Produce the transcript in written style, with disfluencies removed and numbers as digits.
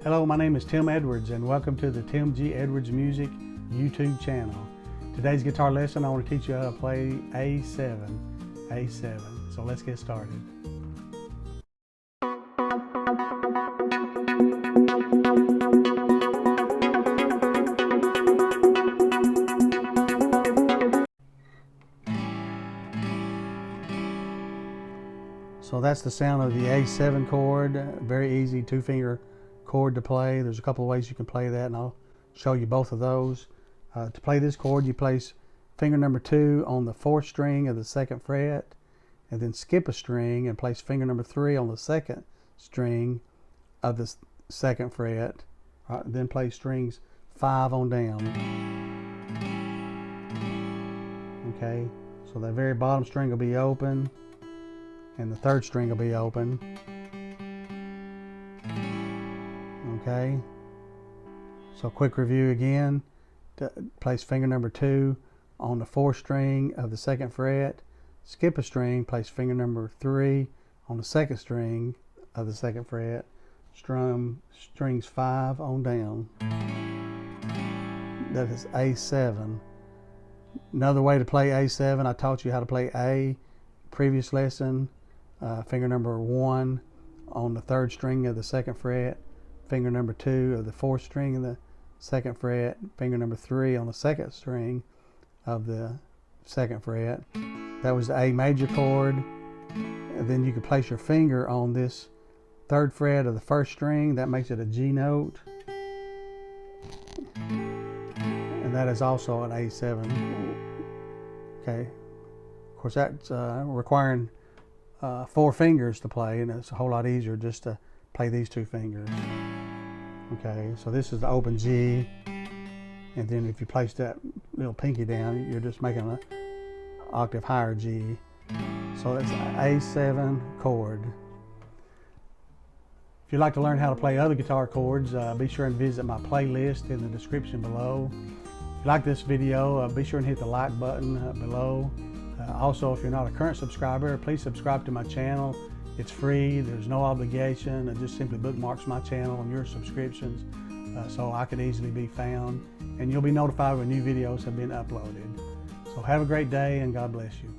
Hello, my name is Tim Edwards and welcome to the Tim G. Edwards Music YouTube channel. Today's guitar lesson I want to teach you how to play A7. So let's get started. So that's the sound of the A7 chord. Very easy 2-finger chord to play. There's a couple of ways you can play that, and I'll show you both of those. To play this chord, you place finger number 2 on the 4th string of the 2nd fret, and then skip a string and place finger number 3 on the 2nd string of the 2nd fret. Then play strings 5 on down. Okay, so that very bottom string will be open, and the 3rd string will be open. Okay, so quick review again. Place finger number 2 on the 4th string of the 2nd fret, skip a string, place finger number 3 on the 2nd string of the 2nd fret, strum strings 5 on down. That is A7. Another way to play A7, I taught you how to play A previous lesson. Finger number 1 on the 3rd string of the 2nd fret, finger number 2 of the 4th string of the 2nd fret, finger number 3 on the 2nd string of the 2nd fret. That was the A major chord. And then you can place your finger on this 3rd fret of the 1st string. That makes it a G note. And that is also an A7. Okay. Of course, that's requiring 4 fingers to play, and it's a whole lot easier just to play these 2 fingers. Okay, so this is the open G, and then if you place that little pinky down, you're just making an octave higher G. So that's an A7 chord. If you'd like to learn how to play other guitar chords, be sure and visit my playlist in the description below. If you like this video, be sure and hit the like button below. Also, if you're not a current subscriber, please subscribe to my channel. It's free, there's no obligation. It just simply bookmarks my channel and your subscriptions so I can easily be found. And you'll be notified when new videos have been uploaded. So have a great day and God bless you.